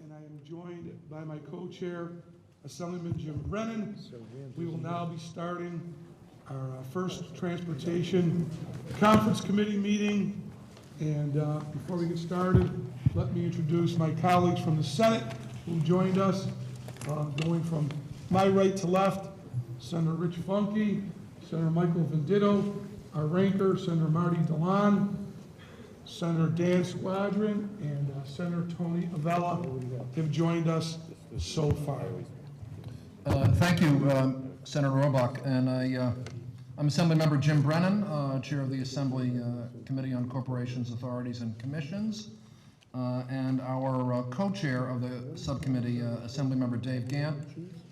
and I am joined by my co-chair, Assemblyman Jim Brennan. We will now be starting our first Transportation Conference Committee meeting. And before we get started, let me introduce my colleagues from the Senate who joined us, going from my right to left, Senator Rich Funke, Senator Michael Venditto, our ranker, Senator Marty DeLon, Senator Dan Squadron, and Senator Tony Avella have joined us so far. Thank you, Senator Roebuck. And I'm Assemblymember Jim Brennan, Chair of the Assembly Committee on Corporations, Authorities, and Commissions. And our co-chair of the subcommittee, Assemblymember Dave Gant,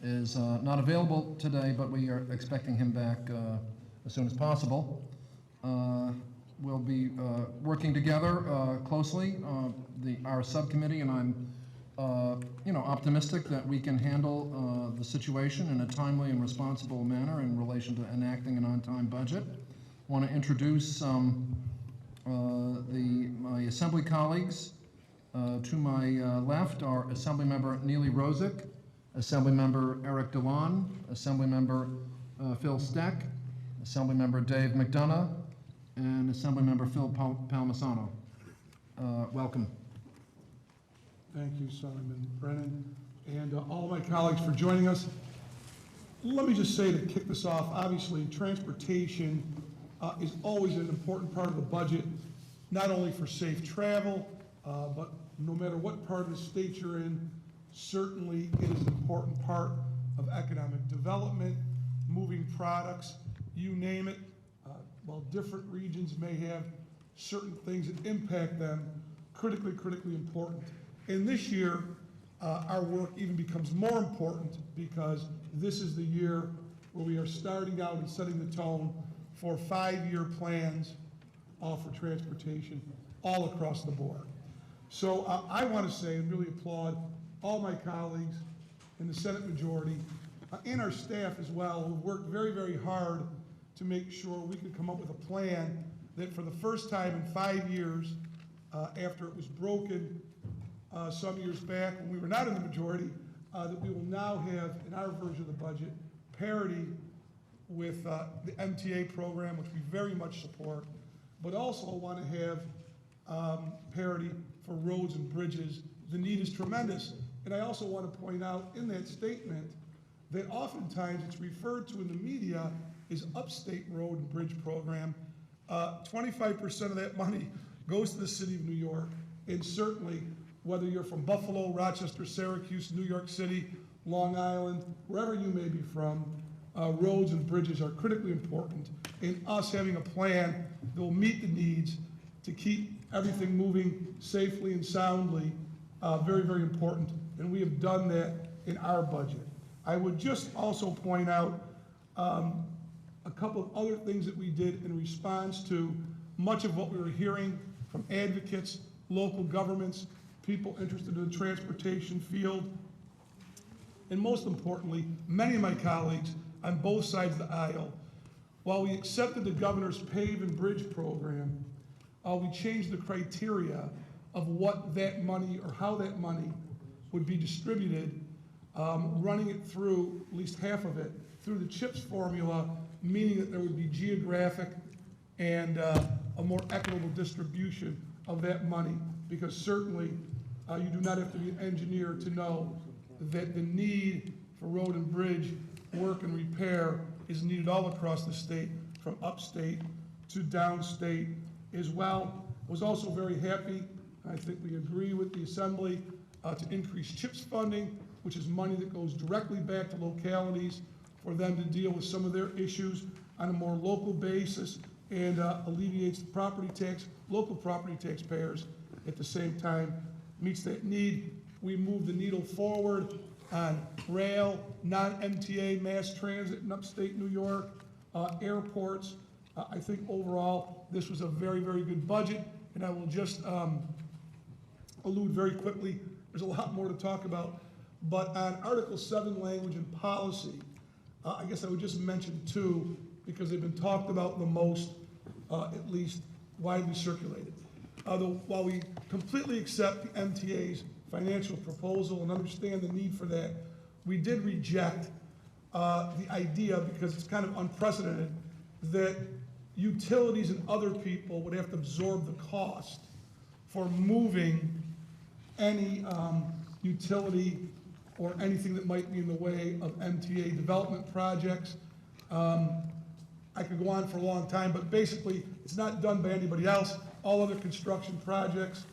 is not available today, but we are expecting him back as soon as possible. We'll be working together closely, our subcommittee, and I'm optimistic that we can handle the situation in a timely and responsible manner in relation to enacting an on-time budget. I want to introduce my Assembly colleagues. To my left are Assemblymember Neely Rosick, Assemblymember Eric DeLon, Assemblymember Phil Steck, Assemblymember Dave McDonough, and Assemblymember Phil Palmisano. Welcome. Thank you, Senator Brennan, and all my colleagues for joining us. Let me just say to kick this off, obviously transportation is always an important part of the budget, not only for safe travel, but no matter what part of the state you're in, certainly it is an important part of economic development, moving products, you name it. While different regions may have certain things that impact them, critically important. And this year, our work even becomes more important because this is the year where we are starting out and setting the tone for 5-year plans for transportation all across the board. So I want to say and really applaud all my colleagues in the Senate majority and our staff as well, who worked very hard to make sure we could come up with a plan that for the first time in 5 years, after it was broken some years back when we were not in the majority, that we will now have in our version of the budget parity with the MTA program, which we very much support, but also want to have parity for roads and bridges. The need is tremendous. And I also want to point out in that statement that oftentimes it's referred to in the media is Upstate Road and Bridge Program. 25% of that money goes to the city of New York, and certainly whether you're from Buffalo, Rochester, Syracuse, New York City, Long Island, wherever you may be from, roads and bridges are critically important in us having a plan that will meet the needs to keep everything moving safely and soundly, very important, and we have done that in our budget. I would just also point out a couple of other things that we did in response to much of what we were hearing from advocates, local governments, people interested in the transportation field, and most importantly, many of my colleagues on both sides of the aisle. While we accepted the governor's PAVE and Bridge program, we changed the criteria of what that money or how that money would be distributed, running it through, at least half of it, through the CHIPS formula, meaning that there would be geographic and a more equitable distribution of that money, because certainly you do not have to be an engineer to know that the need for road and bridge work and repair is needed all across the state, from upstate to downstate as well. Was also very happy, and I think we agree with the Assembly, to increase CHIPS funding, which is money that goes directly back to localities for them to deal with some of their issues on a more local basis, and alleviates the property tax, local property taxpayers at the same time, meets that need. We move the needle forward on rail, non-MTA mass transit in upstate New York, airports. I think overall this was a very good budget, and I will just allude very quickly, there's a lot more to talk about, but on Article 7 language and policy, I guess I would just mention two because they've been talked about the most, at least widely circulated. While we completely accept the MTA's financial proposal and understand the need for that. We did reject the idea, because it's kind of unprecedented, that utilities and other people would have to absorb the cost for moving any utility or anything that might be in the way of MTA development projects. I could go on for a long time, but basically, it's not done by anybody else. All other construction projects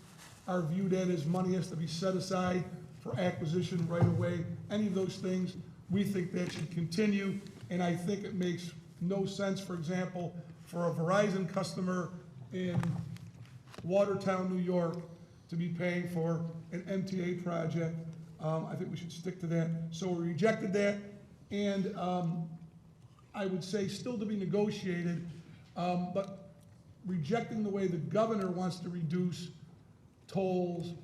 are viewed at as money has to be set aside for acquisition right away. Any of those things, we think that should continue, and I think it makes no sense, for example, for a Verizon customer in Watertown, New York, to be paying for an MTA project. I think we should stick to that. So we rejected that, and I would say still to be negotiated, but rejecting the way the governor wants to reduce tolls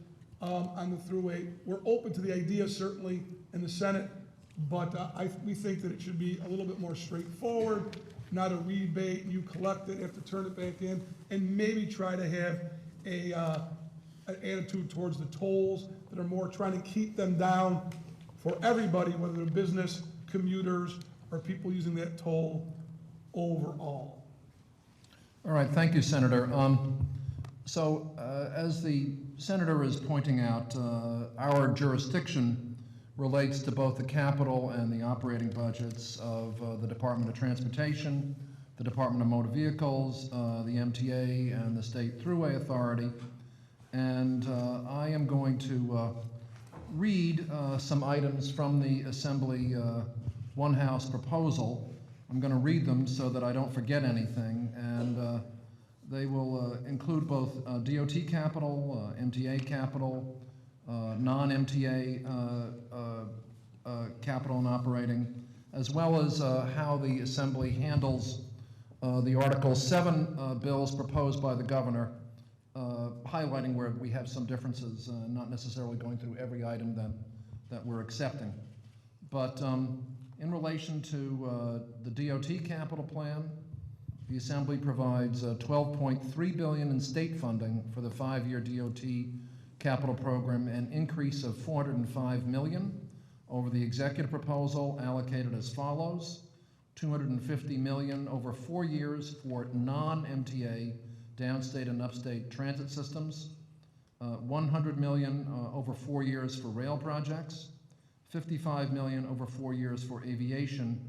on the Thruway. We're open to the idea, certainly, in the Senate, but we think that it should be a little bit more straightforward, not a rebate, you collect it, have to turn it back in, and maybe try to have an attitude towards the tolls that are more trying to keep them down for everybody, whether they're business, commuters, or people using that toll overall. All right, thank you, Senator. As the Senator is pointing out, our jurisdiction relates to both the capital and the operating budgets of the Department of Transportation, the Department of Motor Vehicles, the MTA, and the State Thruway Authority. And I am going to read some items from the Assembly One House proposal. I'm going to read them so that I don't forget anything, and they will include both DOT capital, MTA capital, non-MTA capital and operating, as well as how the Assembly handles the Article 7 bills proposed by the governor, highlighting where we have some differences, not necessarily going through every item that we're accepting. But in relation to the DOT capital plan, the Assembly provides $12.3 billion in state funding for the 5-year DOT capital program, an increase of $405 million over the executive proposal, allocated as follows: $250 million over 4 years for non-MTA downstate and upstate transit systems, $100 million over 4 years for rail projects, $55 million over 4 years for aviation,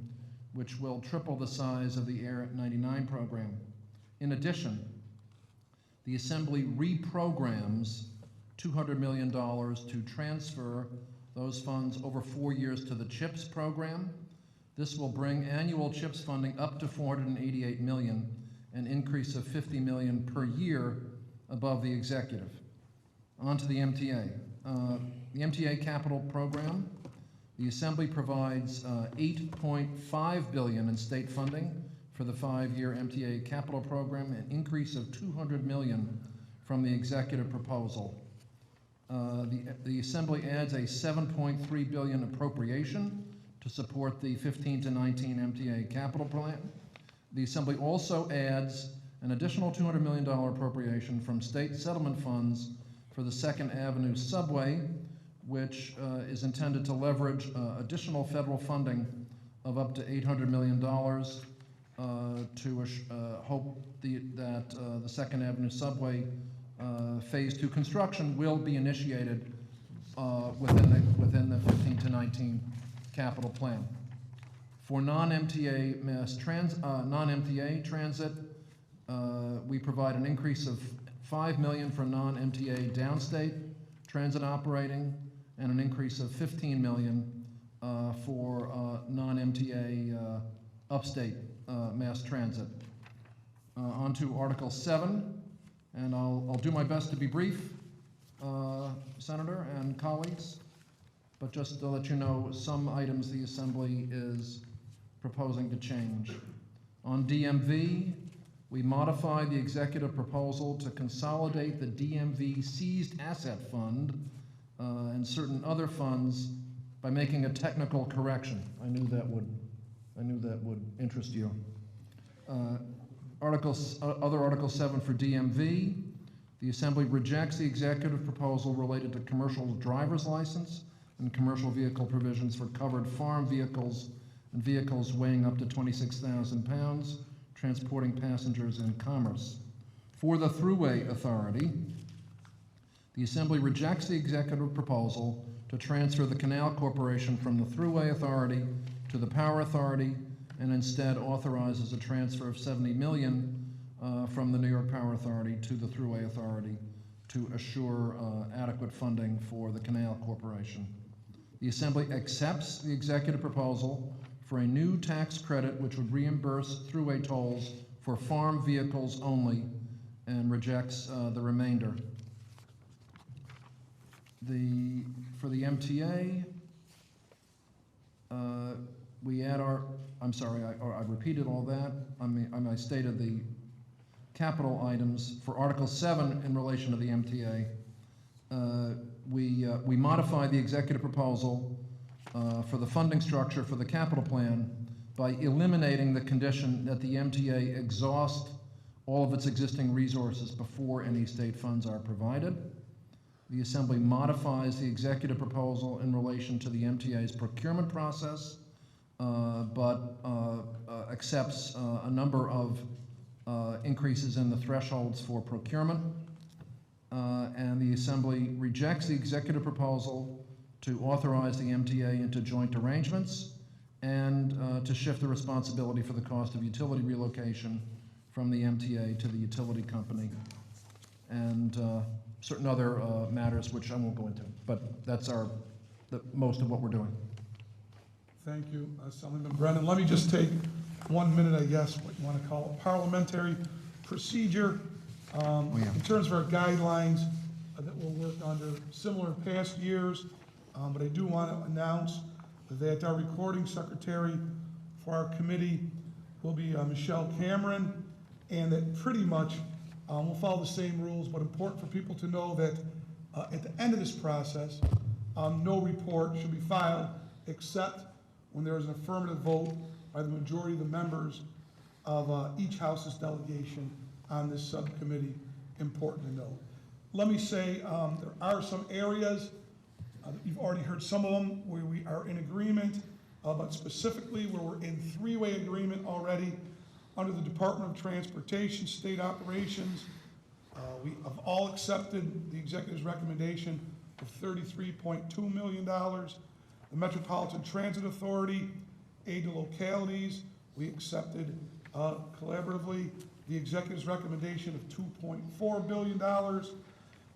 which will triple the size of the Air 99 program. In addition, the Assembly reprograms $200 million to transfer those funds over 4 years to the CHIPS program. This will bring annual CHIPS funding up to $488 million, an increase of $50 million per year above the executive. On to the MTA. The MTA capital program, the Assembly provides $8.5 billion in state funding for the 5-year MTA capital program, an increase of $200 million from the executive proposal. The Assembly adds a $7.3 billion appropriation to support the 15 to 19 MTA capital plan. The Assembly also adds an additional $200 million appropriation from state settlement funds for the 2nd Avenue subway, which is intended to leverage additional federal funding of up to $800 million to hope that the 2nd Avenue subway Phase 2 construction will be initiated within the 15 to 19 capital plan. For non-MTA non-MTA transit, we provide an increase of $5 million for non-MTA downstate transit operating, and an increase of $15 million for non-MTA upstate mass transit. On to Article 7, and I'll do my best to be brief, Senator and colleagues, but just to let you know some items the Assembly is proposing to change. On DMV, we modify the executive proposal to consolidate the DMV seized asset fund and certain other funds by making a technical correction. I knew that would interest you. Article 7 for DMV. The Assembly rejects the executive proposal related to commercial driver's license and commercial vehicle provisions for covered farm vehicles and vehicles weighing up to 26,000 pounds, transporting passengers in commerce. For the Thruway Authority, the Assembly rejects the executive proposal to transfer the Canal Corporation from the Thruway Authority to the Power Authority, and instead authorizes a transfer of $70 million from the New York Power Authority to the Thruway Authority to assure adequate funding for the Canal Corporation. The Assembly accepts the executive proposal for a new tax credit which would reimburse Thruway tolls for farm vehicles only, and rejects the remainder. For the MTA, we add our, I'm sorry, I repeated all that. I stated the capital items. For Article 7 in relation to the MTA, we modify the executive proposal for the funding structure for the capital plan by eliminating the condition that the MTA exhaust all of its existing resources before any state funds are provided. The Assembly modifies the executive proposal in relation to the MTA's procurement process, but accepts a number of increases in the thresholds for procurement. And the Assembly rejects the executive proposal to authorize the MTA into joint arrangements and to shift the responsibility for the cost of utility relocation from the MTA to the utility company, and certain other matters which I won't go into, but that's most of what we're doing. Thank you, Assemblyman Brennan. Let me just take 1 minute, I guess, what you want to call it, parliamentary procedure. In terms of our guidelines that we'll work under, similar in past years, but I do want to announce that our recording secretary for our committee will be Michelle Cameron, and that pretty much we'll follow the same rules, but important for people to know that at the end of this process, no report should be filed except when there is an affirmative vote by the majority of the members of each House's delegation on this subcommittee. Important to know. Let me say there are some areas, you've already heard some of them, where we are in agreement, but specifically where we're in three-way agreement already. Under the Department of Transportation, State Operations, we have all accepted the executive's recommendation of $33.2 million. The Metropolitan Transit Authority, aid to localities, we accepted collaboratively the executive's recommendation of $2.4 billion.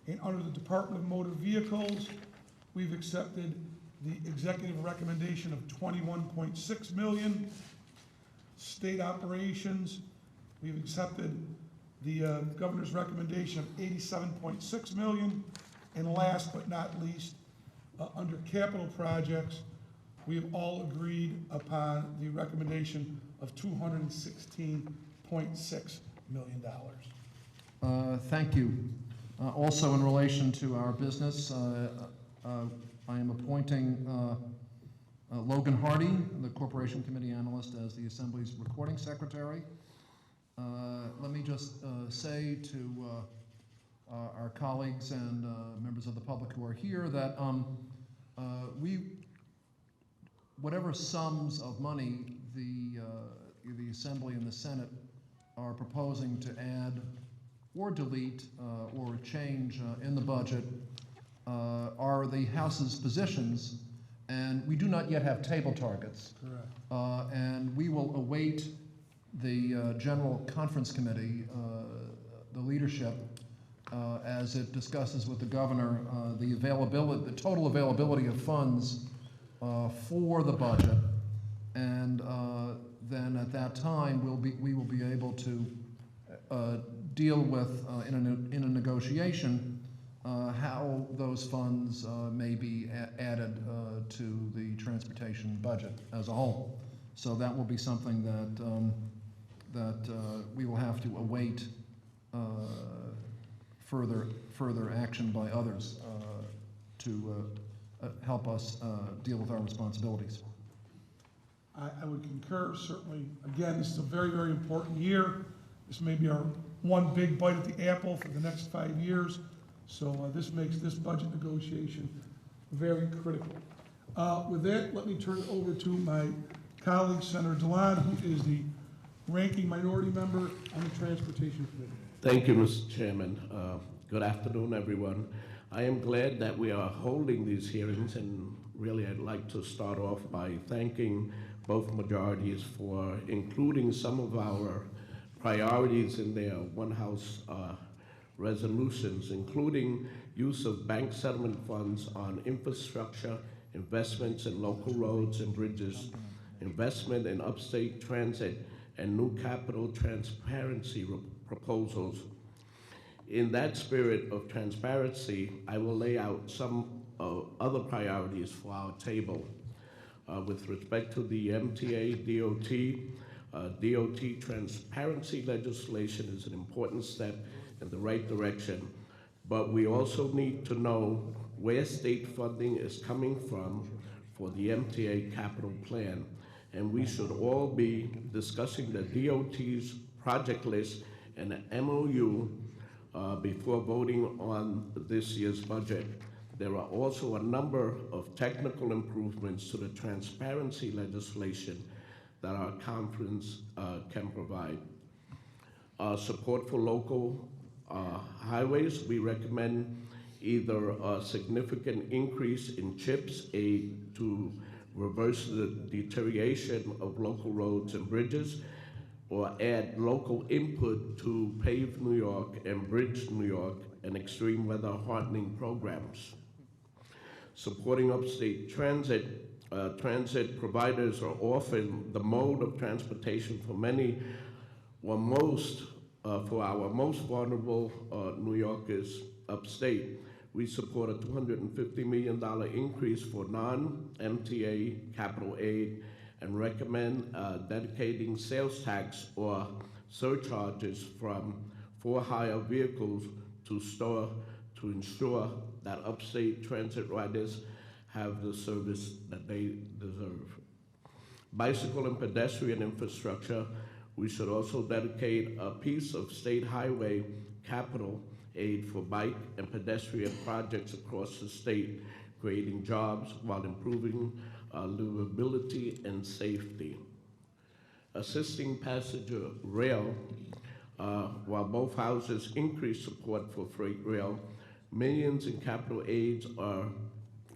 And under the Department of Motor Vehicles, we've accepted the executive recommendation of $21.6 million. State Operations, we've accepted the governor's recommendation of $87.6 million. And last but not least, under capital projects, we have all agreed upon the recommendation of $216.6 million. Thank you. Also, in relation to our business, I am appointing Logan Hardy, the Corporation Committee Analyst, as the Assembly's recording secretary. Let me just say to our colleagues and members of the public who are here that whatever sums of money the Assembly and the Senate are proposing to add or delete or change in the budget are the House's positions, and we do not yet have table targets. Correct. And we will await the General Conference Committee, the leadership, as it discusses with the governor the total availability of funds for the budget, and then at that time we will be able to deal with in a negotiation how those funds may be added to the transportation budget as a whole. So that will be something that we will have to await further action by others to help us deal with our responsibilities. I would concur, certainly. Again, this is a very, very important year. This may be one big bite at the apple for the next 5 years. So this makes this budget negotiation very critical. With that, let me turn it over to my colleague, Senator Dilan, who is the ranking minority member on the Transportation Committee. Thank you, Mr. Chairman. Good afternoon, everyone. I am glad that we are holding these hearings, and really I'd like to start off by thanking both majorities for including some of our priorities in their one-house resolutions, including use of bank settlement funds on infrastructure, investments in local roads and bridges, investment in upstate transit, and new capital transparency proposals. In that spirit of transparency, I will lay out some other priorities for our table. With respect to the MTA DOT transparency legislation is an important step in the right direction, but we also need to know where state funding is coming from for the MTA capital plan. And we should all be discussing the DOT's project list and the MOU before voting on this year's budget. There are also a number of technical improvements to the transparency legislation that our conference can provide. Support for local highways, we recommend either a significant increase in CHIPS aid to reverse the deterioration of local roads and bridges, or add local input to Pave New York and Bridge New York and extreme weather hardening programs. Supporting upstate transit, transit providers are often the mode of transportation for many or most, for our most vulnerable New Yorkers upstate. We support a $250 million increase for non-MTA capital aid and recommend dedicating sales tax or surcharges from for-hire vehicles to ensure that upstate transit riders have the service that they deserve. Bicycle and pedestrian infrastructure, we should also dedicate a piece of state highway capital aid for bike and pedestrian projects across the state, creating jobs while improving livability and safety. Assisting passenger rail, while both houses increase support for freight rail, millions in capital aids are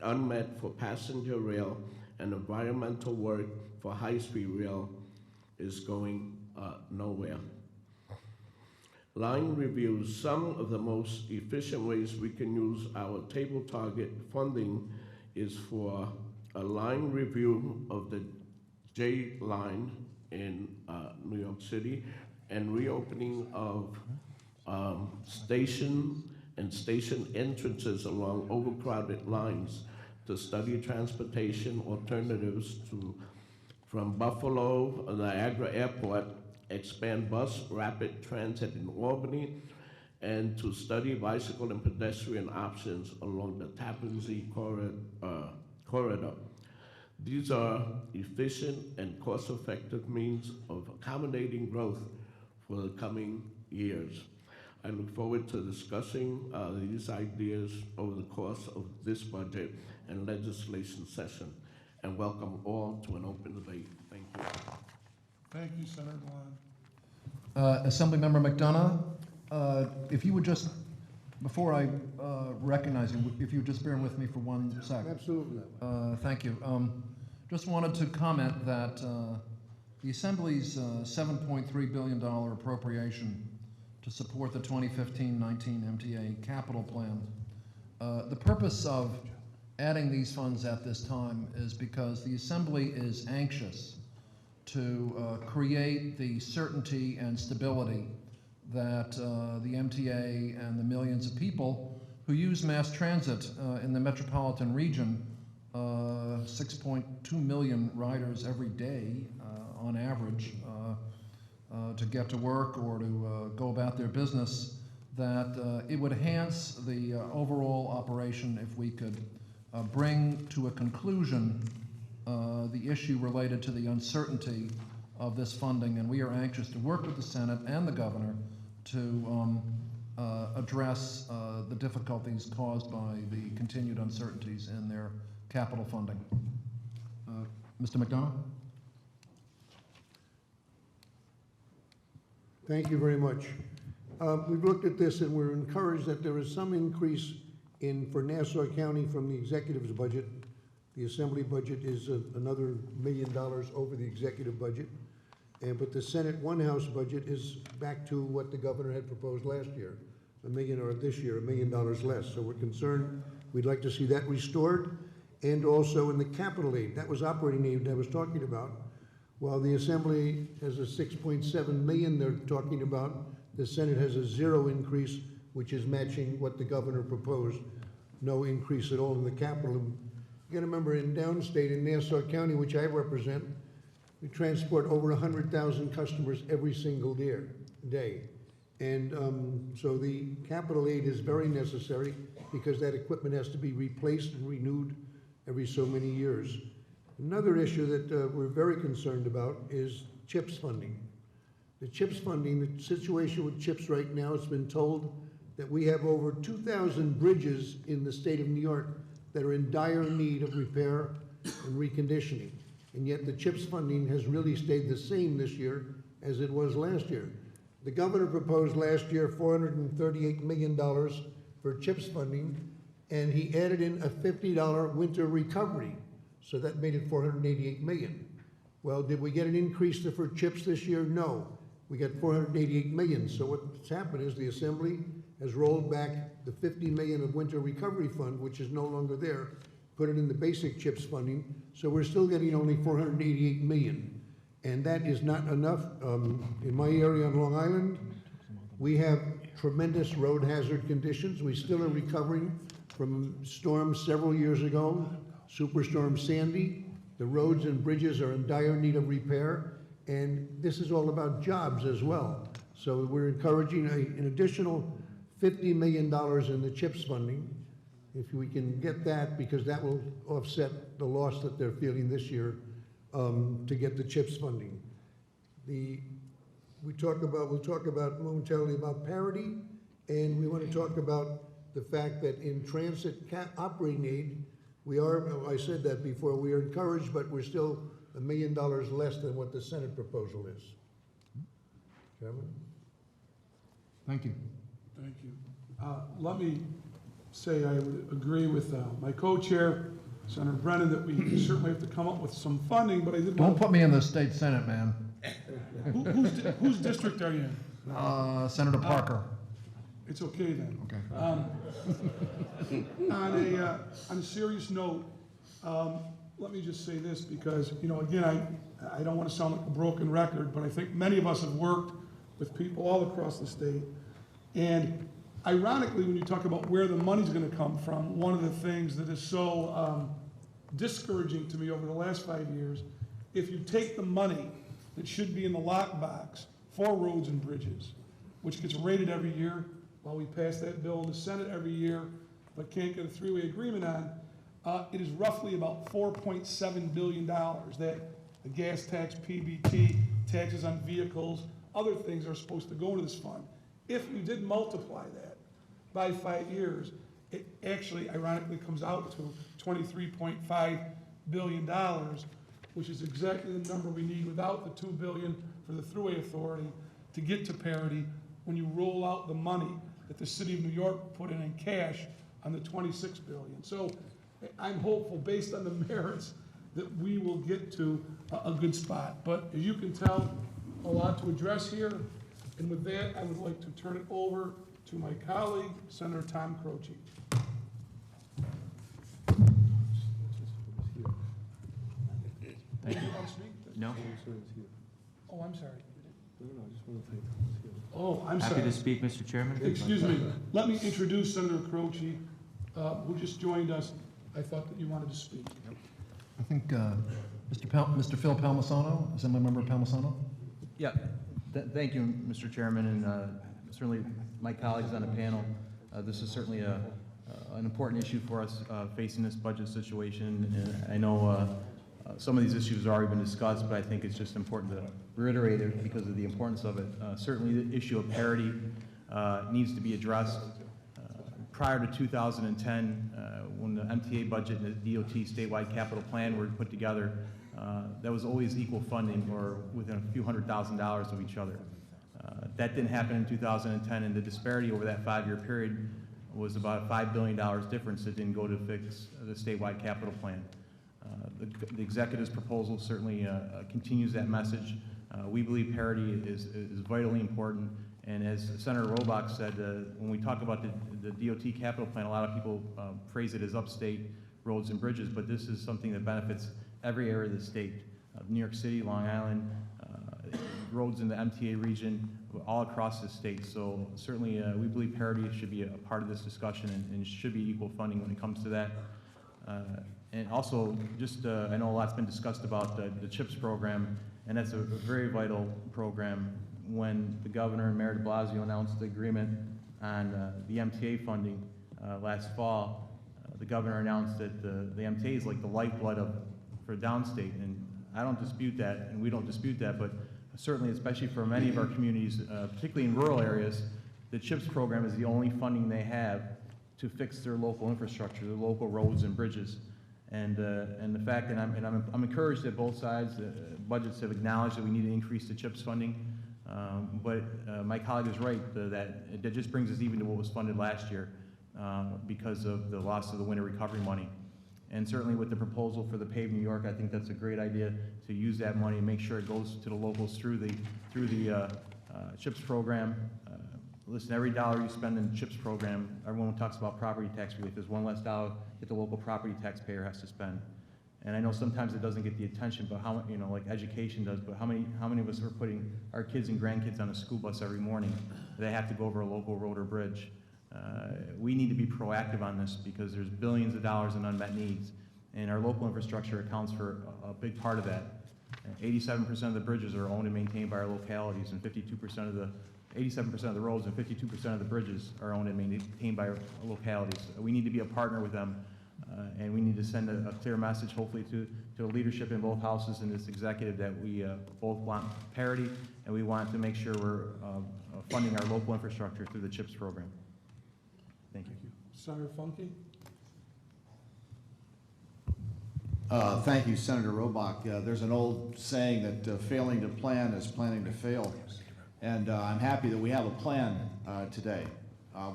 unmet for passenger rail, and environmental work for high-speed rail is going nowhere. Line reviews, some of the most efficient ways we can use our table target funding is for a line review of the J line in New York City and reopening of station entrances along overcrowded lines to study transportation alternatives from Buffalo, Niagara Airport, expand bus rapid transit in Albany, and to study bicycle and pedestrian options along the Tappan Zee corridor. These are efficient and cost-effective means of accommodating growth for the coming years. I look forward to discussing these ideas over the course of this budget and legislation session, and welcome all to an open debate. Thank you. Thank you, Senator Dilan. Assemblymember McDonough, if you would just, before I recognize you, if you would just bear with me for 1 second. Absolutely. Thank you. Just wanted to comment that the Assembly's $7.3 billion appropriation to support the 2015-19 MTA capital plan, the purpose of adding these funds at this time is because the Assembly is anxious to create the certainty and stability that the MTA and the millions of people who use mass transit in the metropolitan region, 6.2 million riders every day on average to get to work or to go about their business, that it would enhance the overall operation if we could bring to a conclusion the issue related to the uncertainty of this funding, and we are anxious to work with the Senate and the governor to address the difficulties caused by the continued uncertainties in their capital funding. Mr. McDonough? Thank you very much. We've looked at this and we're encouraged that there is some increase for Nassau County from the executive's budget. The assembly budget is another $1 million over the executive budget. But the Senate One House budget is back to what the governor had proposed last year, $1 million, or this year, $1 million less. So we're concerned. We'd like to see that restored. And also in the capital aid, that was operating aid I was talking about. While the Assembly has a 6.7 million they're talking about, the Senate has a 0 increase, which is matching what the governor proposed. No increase at all in the capital. You gotta remember, in downstate, in Nassau County, which I represent, we transport over 100,000 customers every single day. And so the capital aid is very necessary because that equipment has to be replaced and renewed every so many years. Another issue that we're very concerned about is CHIPS funding. The CHIPS funding, the situation with CHIPS right now, it's been told that we have over 2,000 bridges in the state of New York that are in dire need of repair and reconditioning. And yet the CHIPS funding has really stayed the same this year as it was last year. The governor proposed last year $438 million for CHIPS funding, and he added in a $50 winter recovery. So that made it $488 million. Well, did we get an increase for CHIPS this year? No. We got $488 million. So what's happened is the Assembly has rolled back the $50 million of winter recovery fund, which is no longer there, put it in the basic CHIPS funding. So we're still getting only $488 million. And that is not enough. In my area on Long Island, we have tremendous road hazard conditions. We still are recovering from storms several years ago. Superstorm Sandy, the roads and bridges are in dire need of repair, and this is all about jobs as well. So we're encouraging an additional $50 million in the CHIPS funding, if we can get that, because that will offset the loss that they're feeling this year to get the CHIPS funding. We'll talk about momentarily about parity, and we want to talk about the fact that in transit operating aid, I said that before, we are encouraged, but we're still $1 million less than what the Senate proposal is. Chairman? Thank you. Thank you. Let me say I would agree with my co-chair, Senator Brennan, that we certainly have to come up with some funding, but I did Don't want put me in the state Senate, man. whose district are you in? Senator Parker. It's okay then. Okay. On a serious note, let me just say this, because, again, I don't want to sound like a broken record, but I think many of us have worked with people all across the state. And ironically, when you talk about where the money's going to come from, one of the things that is so discouraging to me over the last 5 years, if you take the money that should be in the lockbox for roads and bridges, which gets rated every year, while we pass that bill in the Senate every year, but can't get a three-way agreement on, it is roughly about $4.7 billion that the gas tax, PBT, taxes on vehicles, other things are supposed to go into this fund. If you did multiply that by 5 years, it actually ironically comes out to $23.5 billion, which is exactly the number we need without the $2 billion for the Thruway Authority to get to parity when you roll out the money that the city of New York put in cash on the $26 billion. So I'm hopeful, based on the merits, that we will get to a good spot. But as you can tell, a lot to address here. And with that, I would like to turn it over to my colleague, Senator Tom Croce. Thank you. No? Oh, I'm sorry. Oh, I'm sorry. Happy to speak, Mr. Chairman. Excuse me. Let me introduce Senator Croce, who just joined us. I thought that you wanted to speak. I think Mr. Phil Palmisano, Assemblymember Palmisano. Yeah, thank you, Mr. Chairman, and certainly my colleagues on the panel. This is certainly an important issue for us facing this budget situation. And I know some of these issues have already been discussed, but I think it's just important to reiterate it because of the importance of it. Certainly, the issue of parity needs to be addressed. Prior to 2010, when the MTA budget and the DOT statewide capital plan were put together, that was always equal funding or within a few $100,000 of each other. That didn't happen in 2010, and the disparity over that 5-year period was about a $5 billion difference that didn't go to fix the statewide capital plan. The executive's proposal certainly continues that message. We believe parity is vitally important, and as Senator Robach said, when we talk about the DOT capital plan, a lot of people phrase it as upstate roads and bridges, but this is something that benefits every area of the state. New York City, Long Island, roads in the MTA region, all across the state. So certainly we believe parity should be a part of this discussion and should be equal funding when it comes to that. And also, just I know a lot's been discussed about the CHIPS program, and that's a very vital program. When the governor and Mayor de Blasio announced the agreement on the MTA funding last fall, the governor announced that the MTA is like the lifeblood for downstate, and I don't dispute that, and we don't dispute that, but certainly, especially for many of our communities, particularly in rural areas, the CHIPS program is the only funding they have to fix their local infrastructure, their local roads and bridges. And the fact that I'm encouraged that both sides, budgets have acknowledged that we need to increase the CHIPS funding. But my colleague is right, that just brings us even to what was funded last year because of the loss of the winter recovery money. And certainly with the proposal for the Pave New York, I think that's a great idea to use that money and make sure it goes to the locals through the CHIPS program. Listen, every dollar you spend in the CHIPS program, everyone talks about property tax relief. There's one less dollar that the local property taxpayer has to spend. And I know sometimes it doesn't get the attention, but how, like education does, but how many of us are putting our kids and grandkids on a school bus every morning? They have to go over a local road or bridge. We need to be proactive on this because there's billions of dollars in unmet needs, and our local infrastructure accounts for a big part of that. 87% of the bridges are owned and maintained by our localities, and 87% of the roads and 52% of the bridges are owned and maintained by our localities. We need to be a partner with them, and we need to send a clear message, hopefully, to the leadership in both houses and this executive that we both want parity, and we want to make sure we're funding our local infrastructure through the CHIPS program. Thank you. Senator Funke? Thank you, Senator Robach. There's an old saying that failing to plan is planning to fail. And I'm happy that we have a plan today.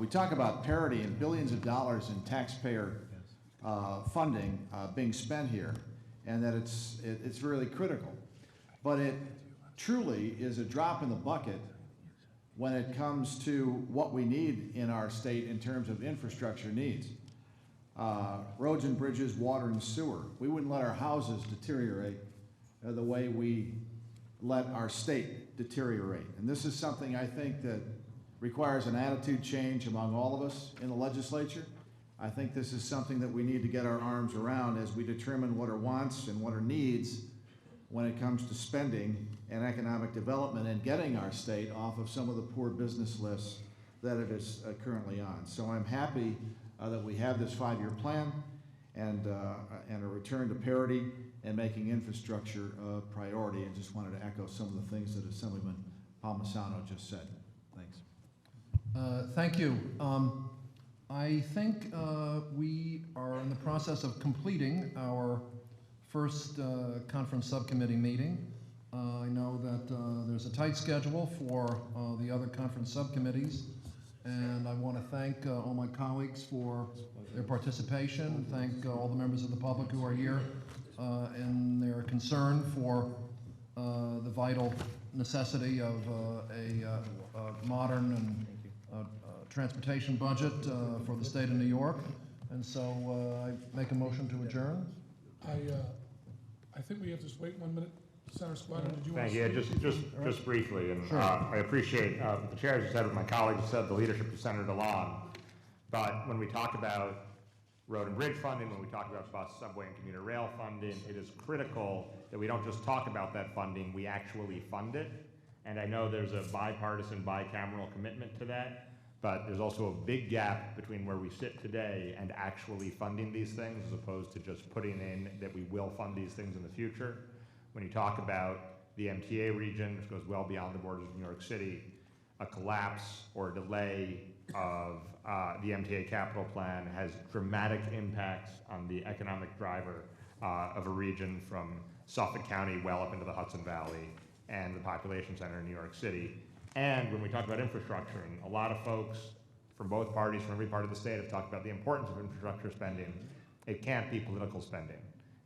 We talk about parity and billions of dollars in taxpayer funding being spent here, and that it's really critical. But it truly is a drop in the bucket when it comes to what we need in our state in terms of infrastructure needs. Roads and bridges, water and sewer. We wouldn't let our houses deteriorate the way we let our state deteriorate. And this is something I think that requires an attitude change among all of us in the legislature. I think this is something that we need to get our arms around as we determine what our wants and what our needs when it comes to spending and economic development and getting our state off of some of the poor business lists that it is currently on. So I'm happy that we have this 5-year plan and a return to parity and making infrastructure a priority. And just wanted to echo some of the things that Assemblyman Palmisano just said. Thanks. Thank you. I think we are in the process of completing our first conference subcommittee meeting. I know that there's a tight schedule for the other conference subcommittees, and I want to thank all my colleagues for their participation, thank all the members of the public who are here and their concern for the vital necessity of a modern and transportation budget for the state of New York. And so I make a motion to adjourn. I think we have to just wait 1 minute. Senator Squadron, did you want Thank to you. Just briefly, and I appreciate what the chair just said, what my colleagues said, the leadership of Senator DeLon. But when we talk about road and bridge funding, when we talk about bus, subway, and commuter rail funding, it is critical that we don't just talk about that funding, we actually fund it. And I know there's a bipartisan, bicameral commitment to that. but there's also a big gap between where we sit today and actually funding these things, as opposed to just putting in that we will fund these things in the future. When you talk about the MTA region, which goes well beyond the borders of New York City, a collapse or delay of the MTA capital plan has dramatic impacts on the economic driver of a region from Suffolk County well up into the Hudson Valley and the population center in New York City. And when we talk about infrastructure, and a lot of folks from both parties, from every part of the state, have talked about the importance of infrastructure spending, it can't be political spending.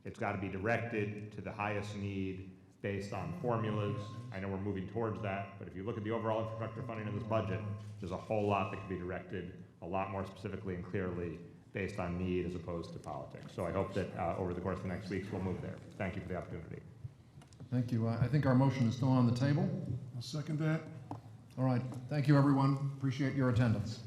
It's got to be directed to the highest need based on formulas. I know we're moving towards that, but if you look at the overall infrastructure funding in this budget, there's a whole lot that can be directed a lot more specifically and clearly based on need as opposed to politics. So I hope that over the course of the next weeks, we'll move there. Thank you for the opportunity. Thank you. I think our motion is still on the table. I'll second that. All right. Thank you, everyone. Appreciate your attendance.